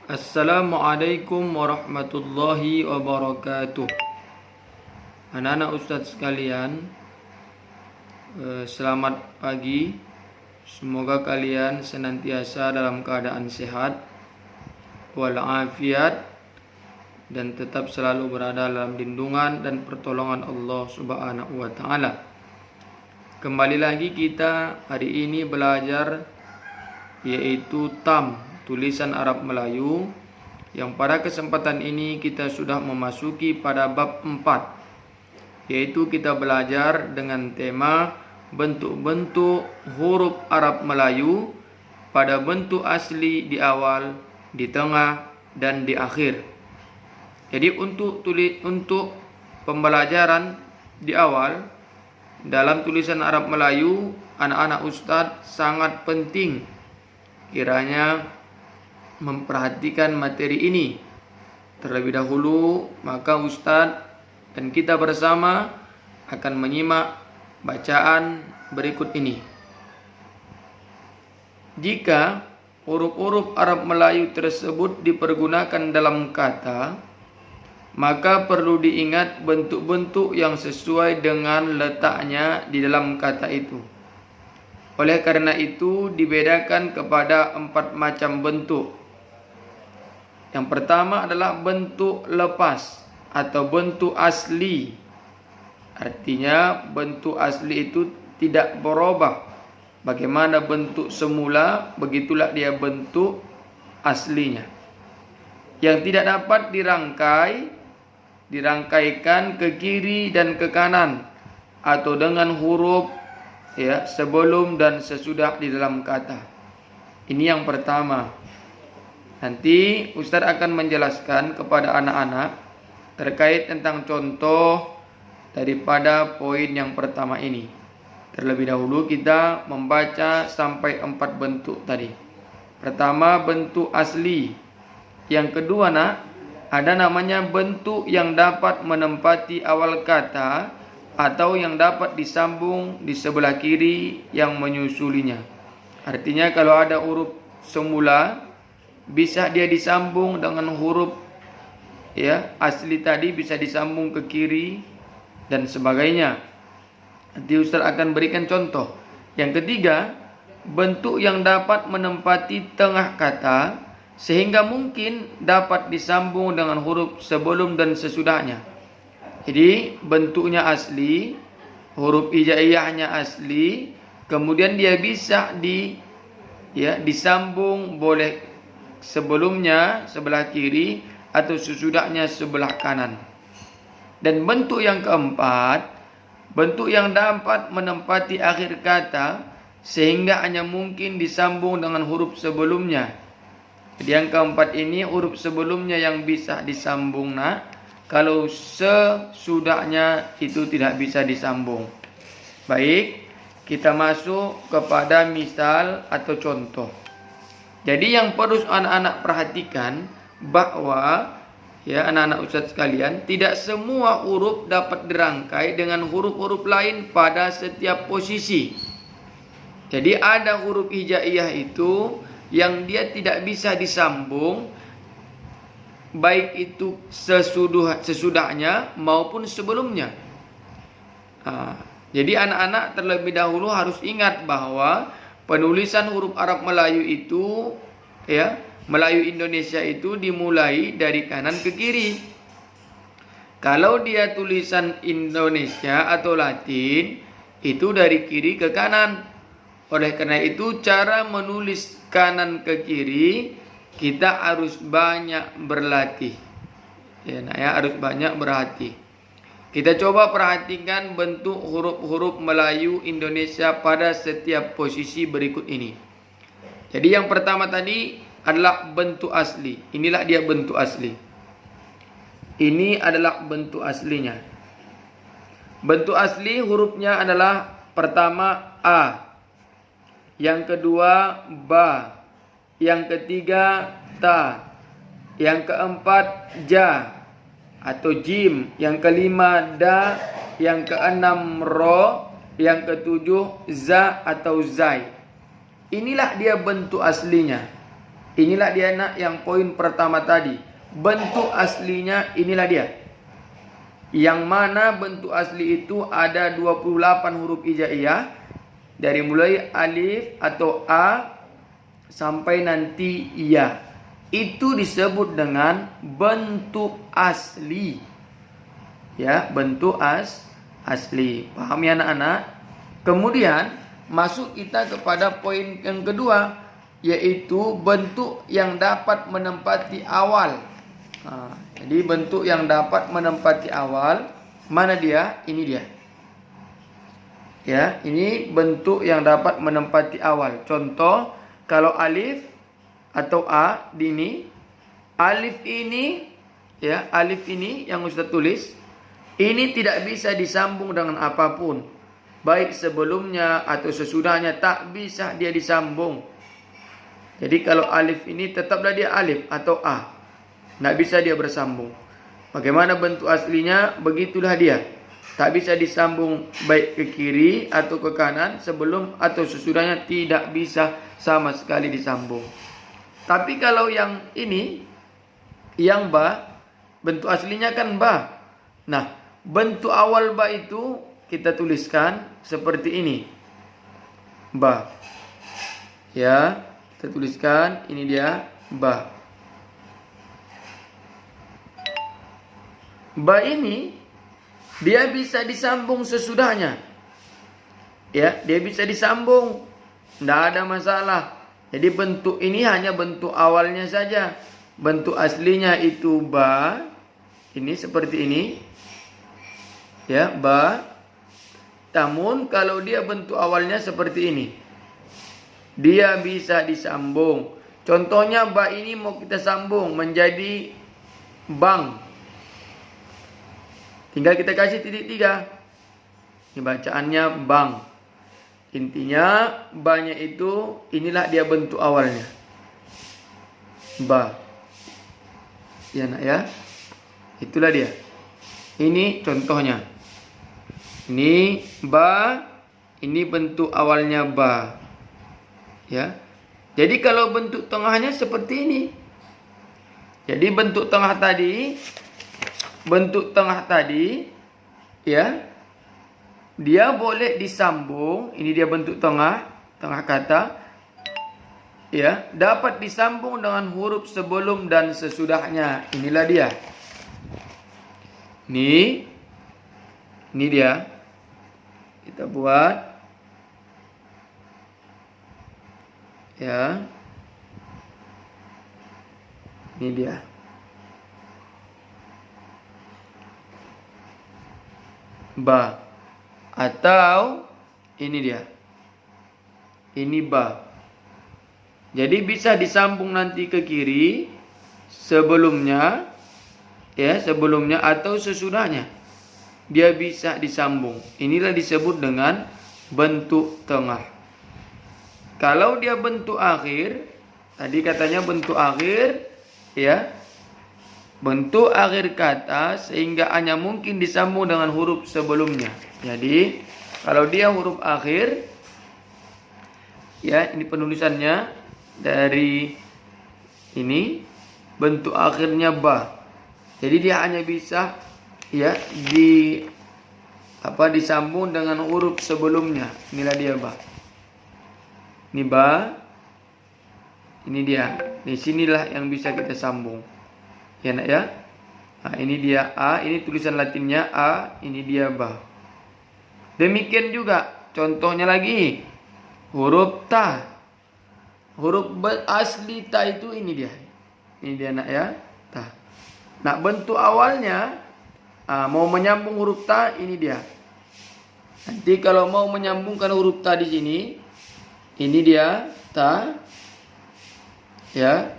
Assalamualaikum warahmatullahi wabarakatuh. Anak-anak ustadz sekalian, selamat pagi. Semoga kalian senantiasa dalam keadaan sehat walafiat dan tetap selalu berada dalam lindungan dan pertolongan Allah Subhanahu wa taala. Kembali lagi kita hari ini belajar yaitu tam, tulisan Arab Melayu, yang pada kesempatan ini kita sudah memasuki pada bab 4, yaitu kita belajar dengan tema bentuk-bentuk huruf Arab Melayu pada bentuk asli di awal, di tengah, dan di akhir. Jadi untuk pembelajaran di awal dalam tulisan Arab Melayu, anak-anak ustadz sangat penting kiranya memperhatikan materi ini terlebih dahulu. Maka ustadz dan kita bersama akan menyimak bacaan berikut ini. Jika huruf-huruf Arab Melayu tersebut dipergunakan dalam kata, maka perlu diingat bentuk-bentuk yang sesuai dengan letaknya di dalam kata itu. Oleh karena itu dibedakan kepada 4 macam bentuk. Yang pertama adalah bentuk lepas atau bentuk asli. Artinya bentuk asli itu tidak berubah. Bagaimana bentuk semula, begitulah dia bentuk aslinya. Yang tidak dapat dirangkaikan ke kiri dan ke kanan atau dengan huruf sebelum dan sesudah di dalam kata. Ini yang pertama. Nanti Ustaz akan menjelaskan kepada anak-anak terkait tentang contoh daripada poin yang pertama ini. Terlebih dahulu kita membaca sampai 4 bentuk tadi. Pertama, bentuk asli. Yang kedua, ada namanya bentuk yang dapat menempati awal kata atau yang dapat disambung di sebelah kiri yang menyusulinya. Artinya kalau ada huruf semula, bisa dia disambung dengan huruf asli tadi, bisa disambung ke kiri dan sebagainya. Nanti Ustaz akan berikan contoh. Yang ketiga, bentuk yang dapat menempati tengah kata sehingga mungkin dapat disambung dengan huruf sebelum dan sesudahnya. Jadi bentuknya asli, huruf hijaiyahnya asli, kemudian dia bisa disambung boleh sebelumnya sebelah kiri atau sesudahnya sebelah kanan. Dan bentuk yang keempat, bentuk yang dapat menempati akhir kata sehingga hanya mungkin disambung dengan huruf sebelumnya. Jadi yang keempat ini huruf sebelumnya yang bisa disambung, kalau sesudahnya itu tidak bisa disambung. Baik, kita masuk kepada misal atau contoh. Jadi yang perlu anak-anak perhatikan bahwa anak-anak ustadz sekalian, tidak semua huruf dapat dirangkai dengan huruf-huruf lain pada setiap posisi. Jadi ada huruf hijaiyah itu yang dia tidak bisa disambung, baik itu sesudahnya maupun sebelumnya. Jadi anak-anak terlebih dahulu harus ingat bahwa penulisan huruf Arab Melayu itu, Melayu Indonesia itu dimulai dari kanan ke kiri. Kalau dia tulisan Indonesia atau Latin, itu dari kiri ke kanan. Oleh karena itu cara menulis kanan ke kiri kita harus banyak berlatih. Harus banyak berlatih. Kita coba perhatikan bentuk huruf-huruf Melayu Indonesia pada setiap posisi berikut ini. Jadi yang pertama tadi adalah bentuk asli. Inilah dia bentuk asli. Ini adalah bentuk aslinya. Bentuk asli hurufnya adalah pertama A, yang kedua ba, yang ketiga ta, yang keempat ja atau jim, yang kelima da, yang keenam ro, yang ketujuh za atau zai. Inilah dia bentuk aslinya. Inilah dia nak yang poin pertama tadi. Bentuk aslinya inilah dia. Yang mana bentuk asli itu ada 28 huruf hijaiyah. Dari mulai alif atau a sampai nanti ya. Itu disebut dengan bentuk asli. Ya, bentuk asli. Paham ya anak-anak? Kemudian masuk kita kepada poin yang kedua, yaitu bentuk yang dapat menempati awal. Jadi bentuk yang dapat menempati awal, mana dia? Ini dia. Ya, ini bentuk yang dapat menempati awal. Contoh, kalau alif atau a di ini, alif ini, ya, alif ini yang Ustaz tulis, ini tidak bisa disambung dengan apapun. Baik sebelumnya atau sesudahnya, tak bisa dia disambung. Jadi kalau alif ini tetaplah dia alif atau a. Tak bisa dia bersambung. Bagaimana bentuk aslinya? Begitulah dia. Tak bisa disambung baik ke kiri atau ke kanan. Sebelum atau sesudahnya tidak bisa sama sekali disambung. Tapi kalau yang ini, yang ba, bentuk aslinya kan ba. Nah, bentuk awal ba itu kita tuliskan seperti ini. Ba. Ya, kita tuliskan ini dia ba. Ba ini dia bisa disambung sesudahnya. Ya, dia bisa disambung. Tidak ada masalah. Jadi bentuk ini hanya bentuk awalnya saja. Bentuk aslinya itu ba. Ini seperti ini. Ya, ba. Namun kalau dia bentuk awalnya seperti ini, dia bisa disambung. Contohnya ba ini mau kita sambung menjadi bang. Tinggal kita kasih titik 3. Ini bacaannya bang. Intinya banyak itu, inilah dia bentuk awalnya. Ba. Ya nak ya. Itulah dia. Ini contohnya. Ini ba. Ini bentuk awalnya ba. Ya. Jadi kalau bentuk tengahnya seperti ini. Jadi bentuk tengah tadi, ya, dia boleh disambung. Ini dia bentuk tengah kata. Ya, dapat disambung dengan huruf sebelum dan sesudahnya. Inilah dia. Ini dia. Kita buat. Ya. Ini dia. Ba. Atau ini dia. Ini ba. Jadi bisa disambung nanti ke kiri sebelumnya, ya, sebelumnya atau sesudahnya. Dia bisa disambung. Inilah disebut dengan bentuk tengah. Kalau dia bentuk akhir, tadi katanya bentuk akhir, ya. Bentuk akhir kata sehingga hanya mungkin disambung dengan huruf sebelumnya. Jadi kalau dia huruf akhir, ya, ini penulisannya dari ini, bentuk akhirnya ba. Jadi dia hanya bisa, ya, disambung dengan huruf sebelumnya. Inilah dia ba. Ini ba. Ini dia. Di sinilah yang bisa kita sambung. Ya nak ya. Nah, ini dia a, ini tulisan Latinnya a, ini dia ba. Demikian juga contohnya lagi huruf ta. Huruf asli ta itu ini dia. Ini dia nak ya, ta. Nah, bentuk awalnya mau menyambung huruf ta, ini dia. Nanti kalau mau menyambungkan huruf ta di sini, ini dia ta. Ya.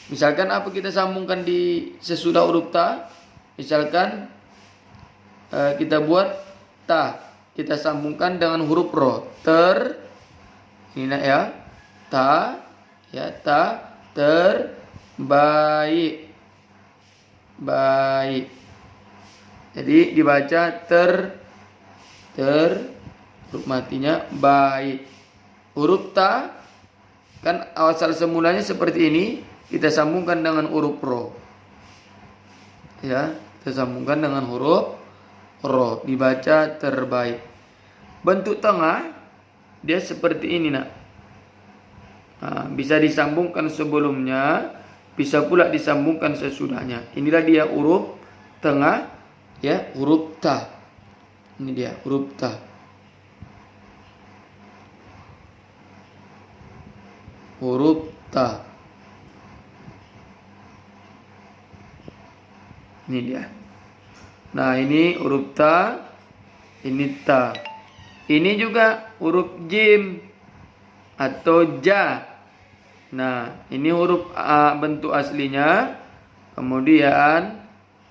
Misalkan apa kita sambungkan di sesudah huruf ta? Misalkan kita buat ta, kita sambungkan dengan huruf ro. Ini nak ya, ta, ya, ta, baik. Jadi dibaca huruf matinya baik. Huruf ta kan asal semulanya seperti ini. kita sambungkan dengan huruf ro. Ya, kita sambungkan dengan huruf ro, dibaca terbaik. Bentuk tengah dia seperti ini nak. Nah, bisa disambungkan sebelumnya, bisa pula disambungkan sesudahnya. Inilah dia huruf tengah, ya, huruf ta. Ini dia huruf ta. Huruf ta. Ini dia. Nah, ini huruf ta, ini ta. Ini juga huruf jim atau ja. Nah, ini huruf bentuk aslinya. Kemudian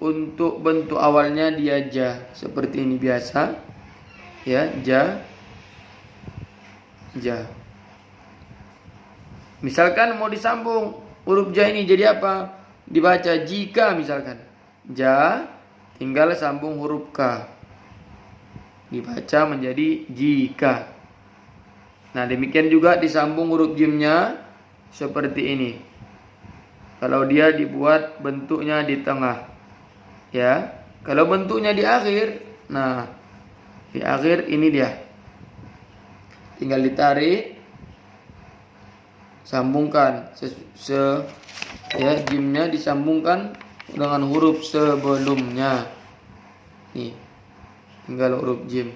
untuk bentuk awalnya dia ja, seperti ini biasa. Ya, ja. Ja. Misalkan mau disambung huruf ja ini jadi apa? Dibaca jika misalkan. Ja, tinggal sambung huruf ka. Dibaca menjadi jika. Nah, demikian juga disambung huruf jimnya seperti ini. Kalau dia dibuat bentuknya di tengah. Ya, kalau bentuknya di akhir, nah di akhir ini dia. Tinggal ditarik, sambungkan ya, jimnya disambungkan dengan huruf sebelumnya. Nih, tinggal huruf jim.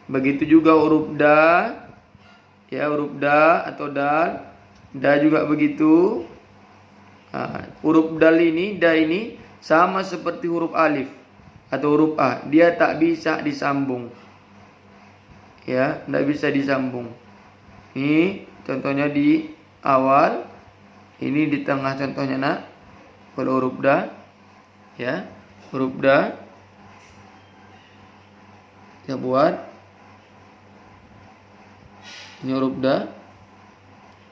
Begitu juga huruf da, ya, huruf da atau dal. Da juga begitu. Nah, huruf dal ini, da ini sama seperti huruf alif atau huruf a. Dia tak bisa disambung. Ya, tidak bisa disambung. Ini contohnya di awal, ini di tengah contohnya nak. Kalau huruf da, ya, huruf da kita buat. Ini huruf da.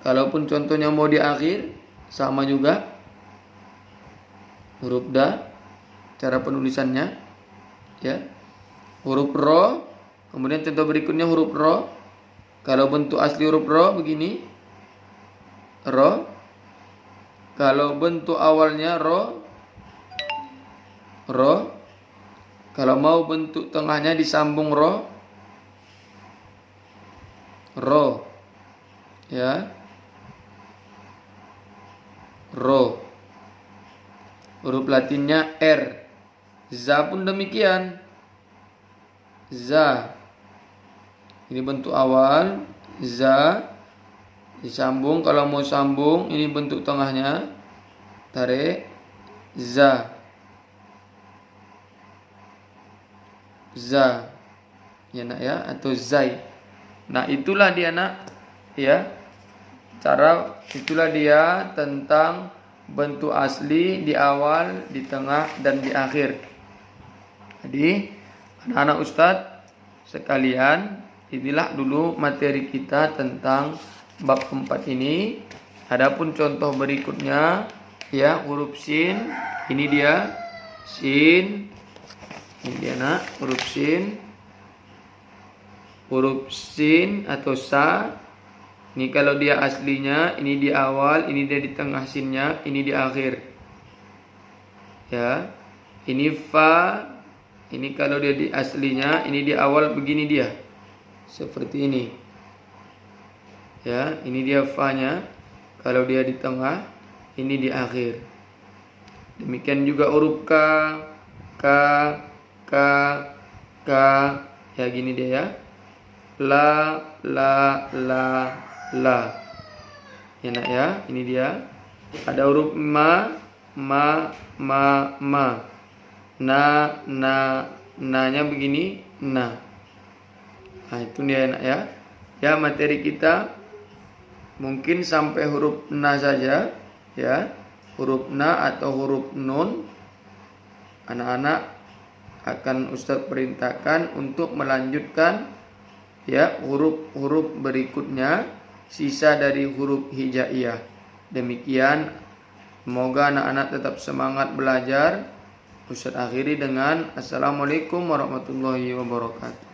Kalaupun contohnya mau di akhir, sama juga huruf da, cara penulisannya, ya. Huruf ro, kemudian contoh berikutnya huruf ro. Kalau bentuk asli huruf ro begini, ro. Kalau bentuk awalnya ro, ro. Kalau mau bentuk tengahnya disambung ro, ro. Ya, ro. Huruf latinnya R. Za pun demikian. Za. Ini bentuk awal, za. Disambung, kalau mau sambung, ini bentuk tengahnya. Tarik, za. Za. Ya nak ya, atau zai. Nah, itulah dia nak, ya. Itulah dia tentang bentuk asli di awal, di tengah, dan di akhir. Jadi, anak-anak Ustadz sekalian, inilah dulu materi kita tentang bab 4 ini. Adapun contoh berikutnya, ya, huruf sin. Ini dia sin. Ini dia nak, huruf sin. Huruf sin atau sa. Ini kalau dia aslinya, ini di awal, ini dia di tengah sinnya, ini di akhir. Ya. Ini fa. Ini kalau dia di aslinya, ini di awal begini dia. Seperti ini. Ya, ini dia fa-nya. Kalau dia di tengah, ini di akhir. Demikian juga huruf ka, ka, ka, ka. Ya, gini dia ya. La, la, la, la. Ya nak ya, ini dia. Ada huruf ma, ma, ma, ma. Na, na, na-nya begini, na. Nah, itu dia nak ya. Ya, materi kita mungkin sampai huruf na saja, ya. Huruf na atau huruf nun. Anak-anak akan Ustadz perintahkan untuk melanjutkan, ya, huruf-huruf berikutnya, sisa dari huruf hijaiyah. Demikian, semoga anak-anak tetap semangat belajar. Ustadz akhiri dengan Assalamualaikum warahmatullahi wabarakatuh.